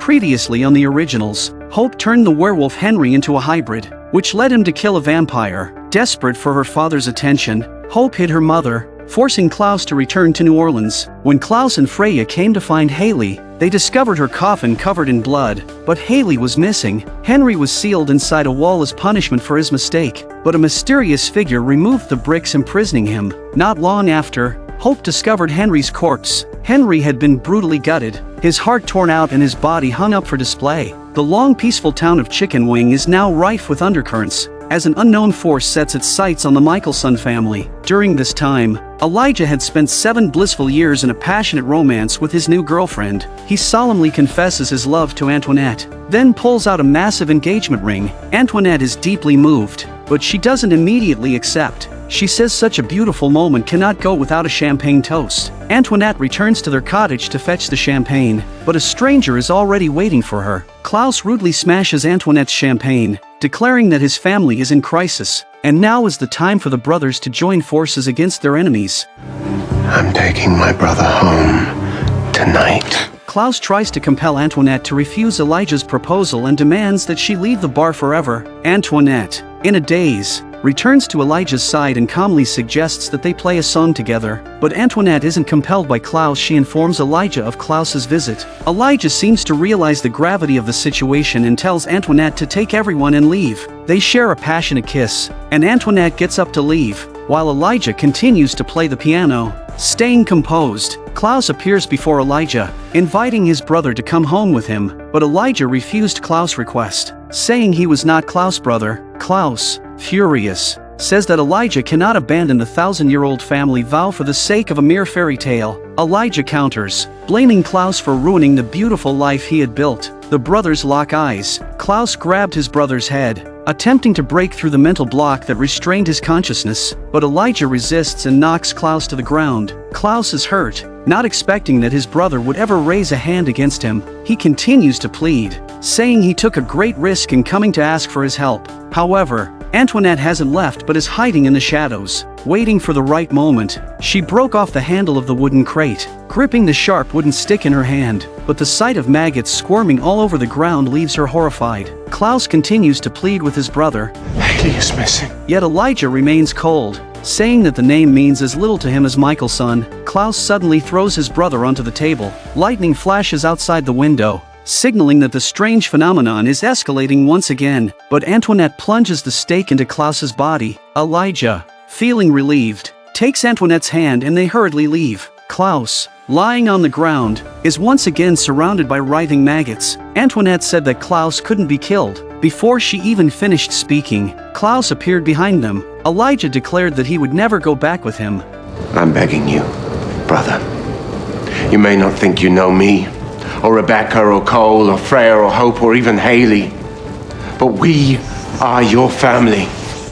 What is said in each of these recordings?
Previously on the Originals, Hope turned the werewolf Henry into a hybrid, which led him to kill a vampire. Desperate for her father's attention, Hope hid her mother, forcing Klaus to return to New Orleans. When Klaus and Freya came to find Haley, they discovered her coffin covered in blood, but Haley was missing. Henry was sealed inside a wall as punishment for his mistake, but a mysterious figure removed the bricks imprisoning him. Not long after, Hope discovered Henry's corpse. Henry had been brutally gutted, his heart torn out and his body hung up for display. The long peaceful town of Chicken Wing is now rife with undercurrents, as an unknown force sets its sights on the Michelson family. During this time, Elijah had spent 7 blissful years in a passionate romance with his new girlfriend. He solemnly confesses his love to Antoinette, then pulls out a massive engagement ring. Antoinette is deeply moved, but she doesn't immediately accept. She says such a beautiful moment cannot go without a champagne toast. Antoinette returns to their cottage to fetch the champagne, but a stranger is already waiting for her. Klaus rudely smashes Antoinette's champagne, declaring that his family is in crisis, and now is the time for the brothers to join forces against their enemies. I'm taking my brother home tonight. Klaus tries to compel Antoinette to refuse Elijah's proposal and demands that she leave the bar forever. Antoinette, in a daze, returns to Elijah's side and calmly suggests that they play a song together. But Antoinette isn't compelled by Klaus. She informs Elijah of Klaus's visit. Elijah seems to realize the gravity of the situation and tells Antoinette to take everyone and leave. They share a passionate kiss, and Antoinette gets up to leave, while Elijah continues to play the piano. Staying composed, Klaus appears before Elijah, inviting his brother to come home with him, but Elijah refused Klaus' request, saying he was not Klaus' brother. Klaus, furious, says that Elijah cannot abandon the 1,000-year-old family vow for the sake of a mere fairy tale. Elijah counters, blaming Klaus for ruining the beautiful life he had built. The brothers lock eyes. Klaus grabbed his brother's head, attempting to break through the mental block that restrained his consciousness, but Elijah resists and knocks Klaus to the ground. Klaus is hurt, not expecting that his brother would ever raise a hand against him. He continues to plead, saying he took a great risk in coming to ask for his help. However, Antoinette hasn't left but is hiding in the shadows, waiting for the right moment. She broke off the handle of the wooden crate, gripping the sharp wooden stick in her hand, but the sight of maggots squirming all over the ground leaves her horrified. Klaus continues to plead with his brother. Haley is missing. Yet Elijah remains cold, saying that the name means as little to him as Michelson. Klaus suddenly throws his brother onto the table. Lightning flashes outside the window, signaling that the strange phenomenon is escalating once again, but Antoinette plunges the stake into Klaus's body. Elijah, feeling relieved, takes Antoinette's hand and they hurriedly leave. Klaus, lying on the ground, is once again surrounded by writhing maggots. Antoinette said that Klaus couldn't be killed. Before she even finished speaking, Klaus appeared behind them. Elijah declared that he would never go back with him. I'm begging you, brother. You may not think you know me, or Rebecca, or Cole, or Freya, or Hope, or even Haley, but we are your family.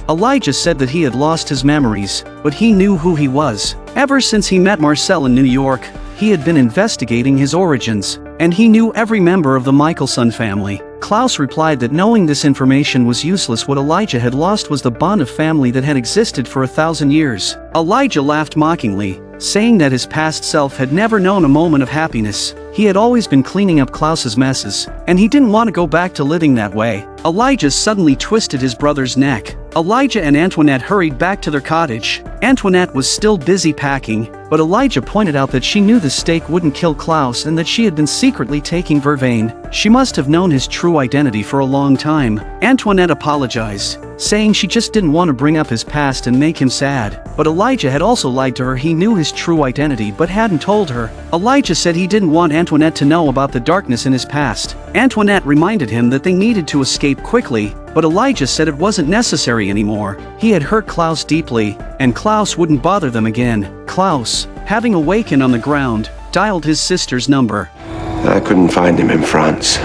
Elijah said that he had lost his memories, but he knew who he was. Ever since he met Marcel in New York, he had been investigating his origins, and he knew every member of the Michelson family. Klaus replied that knowing this information was useless. What Elijah had lost was the bond of family that had existed for 1,000 years. Elijah laughed mockingly, saying that his past self had never known a moment of happiness. He had always been cleaning up Klaus's messes, and he didn't want to go back to living that way. Elijah suddenly twisted his brother's neck. Elijah and Antoinette hurried back to their cottage. Antoinette was still busy packing, but Elijah pointed out that she knew the stake wouldn't kill Klaus and that she had been secretly taking Vervain. She must have known his true identity for a long time. Antoinette apologized, saying she just didn't want to bring up his past and make him sad. But Elijah had also lied to her. He knew his true identity but hadn't told her. Elijah said he didn't want Antoinette to know about the darkness in his past. Antoinette reminded him that they needed to escape quickly, but Elijah said it wasn't necessary anymore. He had hurt Klaus deeply, and Klaus wouldn't bother them again. Klaus, having awakened on the ground, dialed his sister's number. I couldn't find him in France.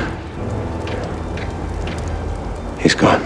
He's gone.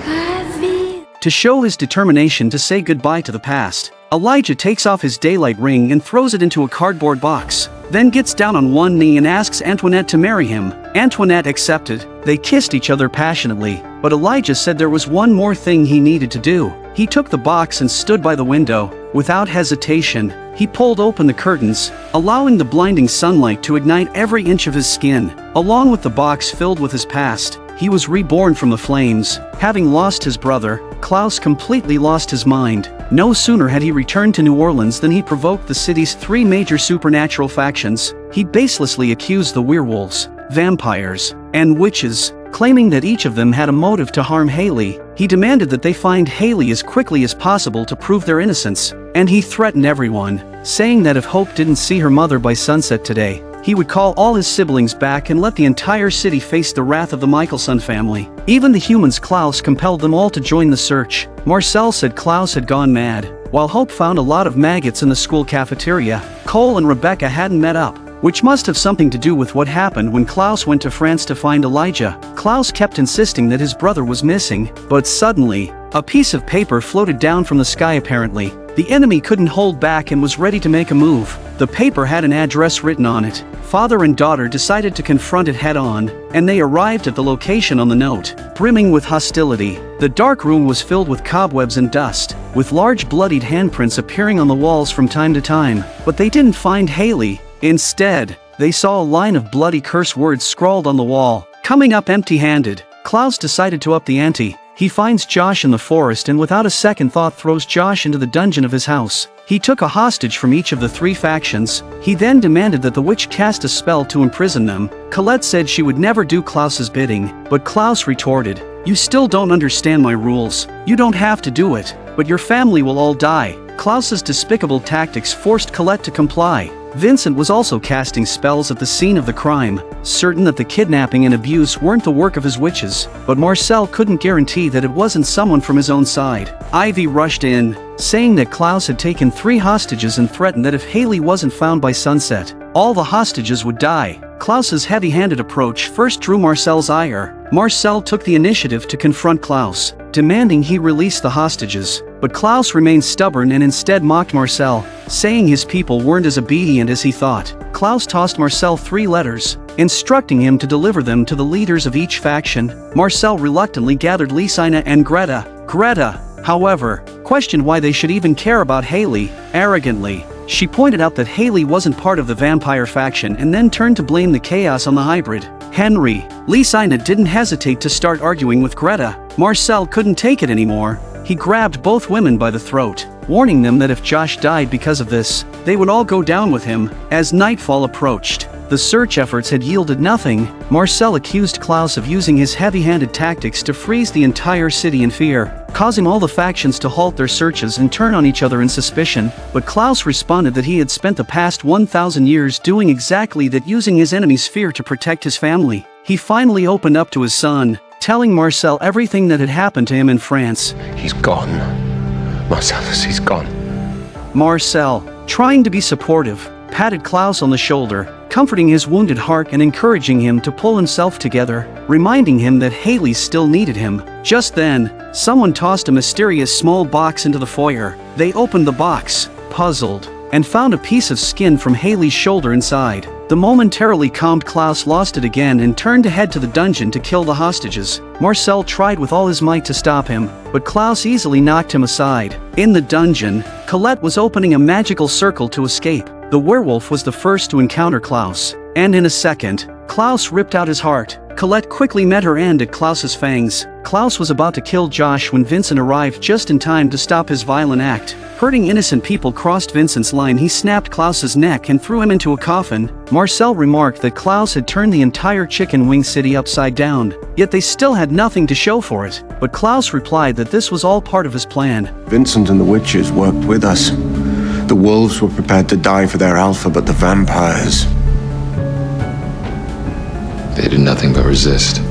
To show his determination to say goodbye to the past, Elijah takes off his daylight ring and throws it into a cardboard box, then gets down on one knee and asks Antoinette to marry him. Antoinette accepted. They kissed each other passionately, but Elijah said there was one more thing he needed to do. He took the box and stood by the window. Without hesitation, he pulled open the curtains, allowing the blinding sunlight to ignite every inch of his skin. Along with the box filled with his past, he was reborn from the flames. Having lost his brother, Klaus completely lost his mind. No sooner had he returned to New Orleans than he provoked the city's 3 major supernatural factions. He baselessly accused the werewolves, vampires, and witches, claiming that each of them had a motive to harm Haley. He demanded that they find Haley as quickly as possible to prove their innocence, and he threatened everyone, saying that if Hope didn't see her mother by sunset today, he would call all his siblings back and let the entire city face the wrath of the Michelson family. Even the humans Klaus compelled them all to join the search. Marcel said Klaus had gone mad. While Hope found a lot of maggots in the school cafeteria, Cole and Rebecca hadn't met up, which must have something to do with what happened when Klaus went to France to find Elijah. Klaus kept insisting that his brother was missing, but suddenly, a piece of paper floated down from the sky apparently. The enemy couldn't hold back and was ready to make a move. The paper had an address written on it. Father and daughter decided to confront it head-on, and they arrived at the location on the note, brimming with hostility. The dark room was filled with cobwebs and dust, with large bloodied handprints appearing on the walls from time to time. But they didn't find Haley. Instead, they saw a line of bloody curse words scrawled on the wall. Coming up empty-handed, Klaus decided to up the ante. He finds Josh in the forest and without a second thought throws Josh into the dungeon of his house. He took a hostage from each of the 3 factions. He then demanded that the witch cast a spell to imprison them. Colette said she would never do Klaus's bidding, but Klaus retorted, "You still don't understand my rules. You don't have to do it, but your family will all die." Klaus's despicable tactics forced Colette to comply. Vincent was also casting spells at the scene of the crime, certain that the kidnapping and abuse weren't the work of his witches, but Marcel couldn't guarantee that it wasn't someone from his own side. Ivy rushed in, saying that Klaus had taken 3 hostages and threatened that if Haley wasn't found by sunset, all the hostages would die. Klaus's heavy-handed approach first drew Marcel's ire. Marcel took the initiative to confront Klaus, demanding he release the hostages. But Klaus remained stubborn and instead mocked Marcel, saying his people weren't as obedient as he thought. Klaus tossed Marcel 3 letters, instructing him to deliver them to the leaders of each faction. Marcel reluctantly gathered Lysina and Greta. Greta, however, questioned why they should even care about Haley. Arrogantly, she pointed out that Haley wasn't part of the vampire faction and then turned to blame the chaos on the hybrid. Henry. Lysina didn't hesitate to start arguing with Greta. Marcel couldn't take it anymore. He grabbed both women by the throat, warning them that if Josh died because of this, they would all go down with him. As nightfall approached, the search efforts had yielded nothing. Marcel accused Klaus of using his heavy-handed tactics to freeze the entire city in fear, causing all the factions to halt their searches and turn on each other in suspicion. But Klaus responded that he had spent the past 1,000 years doing exactly that, using his enemy's fear to protect his family. He finally opened up to his son, telling Marcel everything that had happened to him in France. He's gone. Marcellus, he's gone. Marcel, trying to be supportive, patted Klaus on the shoulder, comforting his wounded heart and encouraging him to pull himself together, reminding him that Haley still needed him. Just then, someone tossed a mysterious small box into the foyer. They opened the box, puzzled, and found a piece of skin from Haley's shoulder inside. The momentarily calmed Klaus lost it again and turned to head to the dungeon to kill the hostages. Marcel tried with all his might to stop him, but Klaus easily knocked him aside. In the dungeon, Colette was opening a magical circle to escape. The werewolf was the first to encounter Klaus, and in a second, Klaus ripped out his heart. Colette quickly met her end at Klaus's fangs. Klaus was about to kill Josh when Vincent arrived just in time to stop his violent act. Hurting innocent people crossed Vincent's line. He snapped Klaus's neck and threw him into a coffin. Marcel remarked that Klaus had turned the entire chicken wing city upside down, yet they still had nothing to show for it. But Klaus replied that this was all part of his plan. Vincent and the witches worked with us. The wolves were prepared to die for their alpha, but the vampires... they did nothing but resist.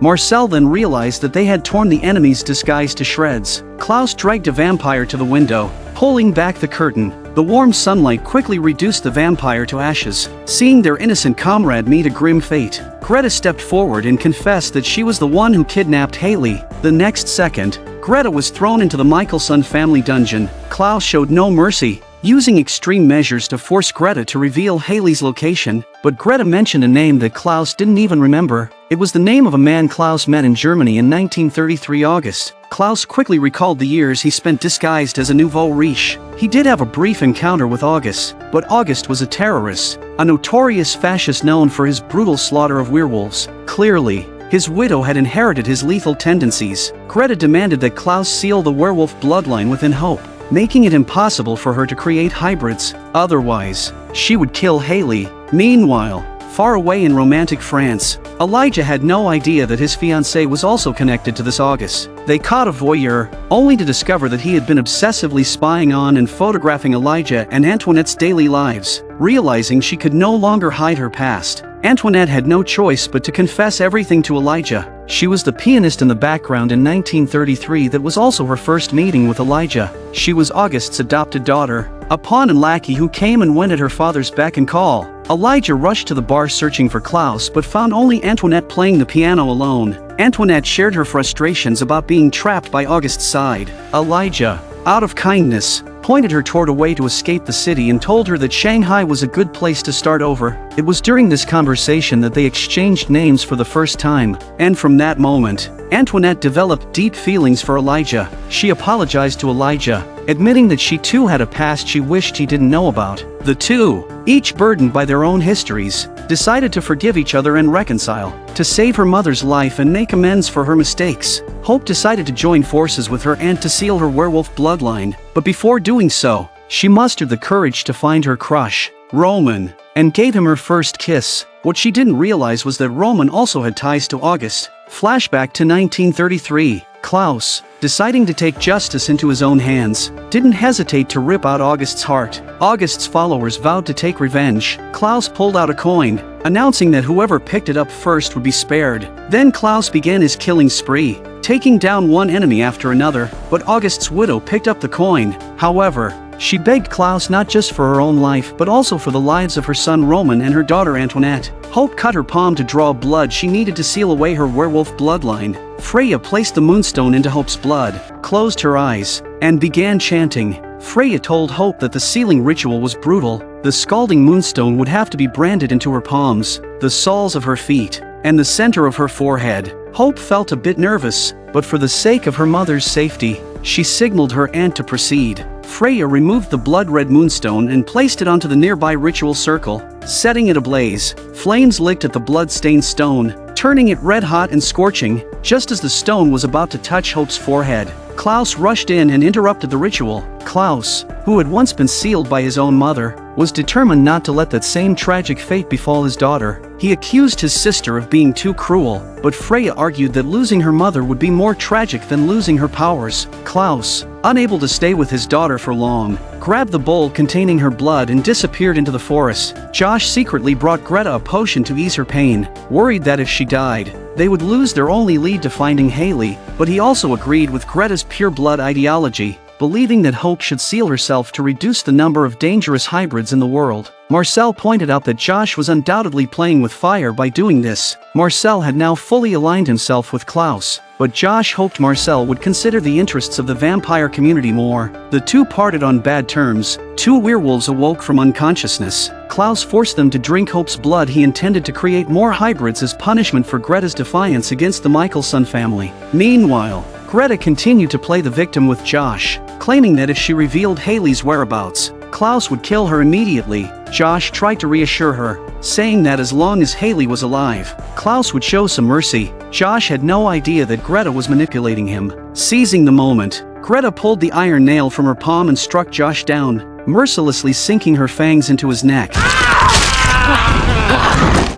Marcel then realized that they had torn the enemy's disguise to shreds. Klaus dragged a vampire to the window, pulling back the curtain. The warm sunlight quickly reduced the vampire to ashes. Seeing their innocent comrade meet a grim fate, Greta stepped forward and confessed that she was the one who kidnapped Haley. The next second, Greta was thrown into the Michelson family dungeon. Klaus showed no mercy, using extreme measures to force Greta to reveal Haley's location. but Greta mentioned a name that Klaus didn't even remember. It was the name of a man Klaus met in Germany in 1933 August. Klaus quickly recalled the years he spent disguised as a nouveau riche. He did have a brief encounter with August, but August was a terrorist, a notorious fascist known for his brutal slaughter of werewolves. Clearly, his widow had inherited his lethal tendencies. Greta demanded that Klaus seal the werewolf bloodline within Hope, making it impossible for her to create hybrids. Otherwise, she would kill Haley. Meanwhile, far away in romantic France, Elijah had no idea that his fiancée was also connected to this August. They caught a voyeur, only to discover that he had been obsessively spying on and photographing Elijah and Antoinette's daily lives. Realizing she could no longer hide her past, Antoinette had no choice but to confess everything to Elijah. She was the pianist in the background in 1933 that was also her first meeting with Elijah. She was August's adopted daughter, a pawn and lackey who came and went at her father's beck and call. Elijah rushed to the bar searching for Klaus but found only Antoinette playing the piano alone. Antoinette shared her frustrations about being trapped by August's side. Elijah, out of kindness, pointed her toward a way to escape the city and told her that Shanghai was a good place to start over. It was during this conversation that they exchanged names for the first time, and from that moment, Antoinette developed deep feelings for Elijah. She apologized to Elijah, admitting that she too had a past she wished he didn't know about. The two, each burdened by their own histories, decided to forgive each other and reconcile. To save her mother's life and make amends for her mistakes, Hope decided to join forces with her aunt to seal her werewolf bloodline. But before doing so, she mustered the courage to find her crush, Roman, and gave him her first kiss. What she didn't realize was that Roman also had ties to August. Flashback to 1933. Klaus, deciding to take justice into his own hands, didn't hesitate to rip out August's heart. August's followers vowed to take revenge. Klaus pulled out a coin, announcing that whoever picked it up first would be spared. Then Klaus began his killing spree, taking down one enemy after another, but August's widow picked up the coin. However, she begged Klaus not just for her own life but also for the lives of her son Roman and her daughter Antoinette. Hope cut her palm to draw blood she needed to seal away her werewolf bloodline. Freya placed the moonstone into Hope's blood, closed her eyes, and began chanting. Freya told Hope that the sealing ritual was brutal. The scalding moonstone would have to be branded into her palms, the soles of her feet, and the center of her forehead. Hope felt a bit nervous, but for the sake of her mother's safety, she signaled her aunt to proceed. Freya removed the blood-red moonstone and placed it onto the nearby ritual circle, setting it ablaze. Flames licked at the blood-stained stone, turning it red-hot and scorching. Just as the stone was about to touch Hope's forehead, Klaus rushed in and interrupted the ritual. Klaus, who had once been sealed by his own mother, was determined not to let that same tragic fate befall his daughter. He accused his sister of being too cruel, but Freya argued that losing her mother would be more tragic than losing her powers. Klaus, unable to stay with his daughter for long, grabbed the bowl containing her blood and disappeared into the forest. Josh secretly brought Greta a potion to ease her pain, worried that if she died, they would lose their only lead to finding Haley, but he also agreed with Greta's pure blood ideology, believing that Hope should seal herself to reduce the number of dangerous hybrids in the world. Marcel pointed out that Josh was undoubtedly playing with fire by doing this. Marcel had now fully aligned himself with Klaus, but Josh hoped Marcel would consider the interests of the vampire community more. The two parted on bad terms. Two werewolves awoke from unconsciousness. Klaus forced them to drink Hope's blood. He intended to create more hybrids as punishment for Greta's defiance against the Michelson family. Meanwhile, Greta continued to play the victim with Josh, claiming that if she revealed Haley's whereabouts, Klaus would kill her immediately. Josh tried to reassure her, saying that as long as Haley was alive, Klaus would show some mercy. Josh had no idea that Greta was manipulating him. Seizing the moment, Greta pulled the iron nail from her palm and struck Josh down, mercilessly sinking her fangs into his neck.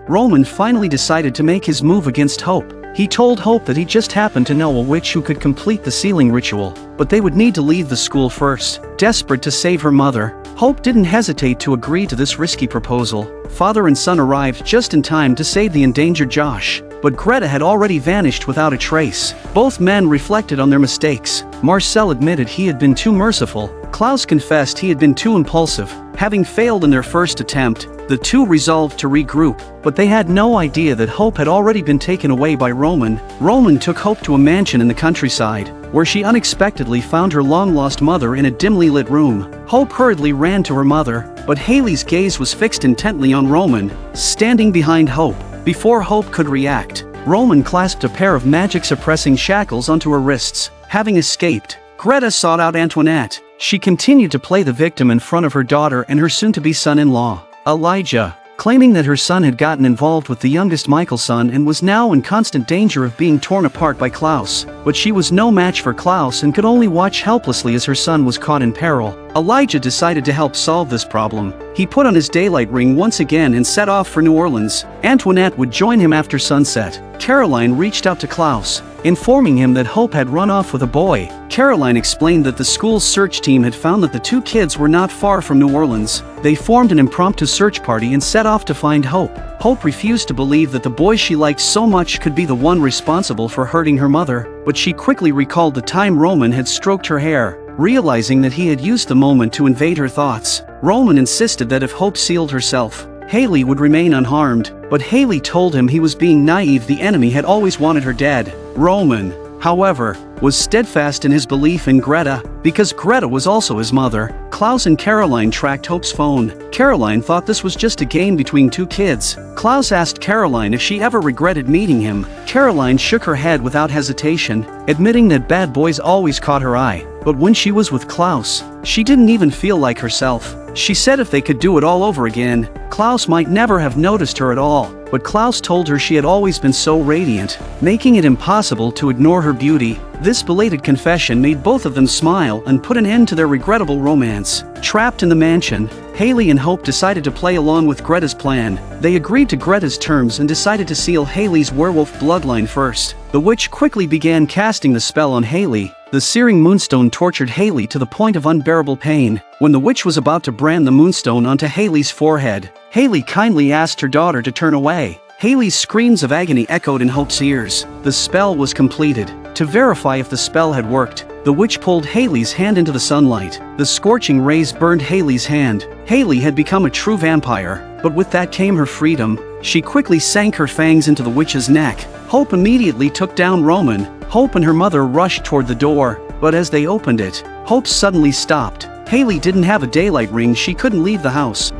Roman finally decided to make his move against Hope. He told Hope that he just happened to know a witch who could complete the sealing ritual, but they would need to leave the school first. Desperate to save her mother, Hope didn't hesitate to agree to this risky proposal. Father and son arrived just in time to save the endangered Josh, but Greta had already vanished without a trace. Both men reflected on their mistakes. Marcel admitted he had been too merciful. Klaus confessed he had been too impulsive. Having failed in their first attempt, the two resolved to regroup, but they had no idea that Hope had already been taken away by Roman. Roman took Hope to a mansion in the countryside, where she unexpectedly found her long-lost mother in a dimly lit room. Hope hurriedly ran to her mother, but Haley's gaze was fixed intently on Roman, standing behind Hope. Before Hope could react, Roman clasped a pair of magic-suppressing shackles onto her wrists. Having escaped, Greta sought out Antoinette. She continued to play the victim in front of her daughter and her soon-to-be son-in-law, Elijah, claiming that her son had gotten involved with the youngest Michael's son and was now in constant danger of being torn apart by Klaus. But she was no match for Klaus and could only watch helplessly as her son was caught in peril. Elijah decided to help solve this problem. He put on his daylight ring once again and set off for New Orleans. Antoinette would join him after sunset. Caroline reached out to Klaus, informing him that Hope had run off with a boy. Caroline explained that the school's search team had found that the two kids were not far from New Orleans. They formed an impromptu search party and set off to find Hope. Hope refused to believe that the boy she liked so much could be the one responsible for hurting her mother, but she quickly recalled the time Roman had stroked her hair, realizing that he had used the moment to invade her thoughts. Roman insisted that if Hope sealed herself, Haley would remain unharmed, but Haley told him he was being naive. The enemy had always wanted her dead. Roman, however, was steadfast in his belief in Greta, because Greta was also his mother. Klaus and Caroline tracked Hope's phone. Caroline thought this was just a game between two kids. Klaus asked Caroline if she ever regretted meeting him. Caroline shook her head without hesitation, admitting that bad boys always caught her eye. But when she was with Klaus, she didn't even feel like herself. She said if they could do it all over again, Klaus might never have noticed her at all. But Klaus told her she had always been so radiant, making it impossible to ignore her beauty. This belated confession made both of them smile and put an end to their regrettable romance. Trapped in the mansion, Haley and Hope decided to play along with Greta's plan. They agreed to Greta's terms and decided to seal Haley's werewolf bloodline first. The witch quickly began casting the spell on Haley. The searing moonstone tortured Haley to the point of unbearable pain. When the witch was about to brand the moonstone onto Haley's forehead, Haley kindly asked her daughter to turn away. Haley's screams of agony echoed in Hope's ears. The spell was completed. To verify if the spell had worked, the witch pulled Haley's hand into the sunlight. The scorching rays burned Haley's hand. Haley had become a true vampire, but with that came her freedom. She quickly sank her fangs into the witch's neck. Hope immediately took down Roman. Hope and her mother rushed toward the door, but as they opened it, Hope suddenly stopped. Haley didn't have a daylight ring. She couldn't leave the house.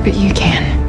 But you can.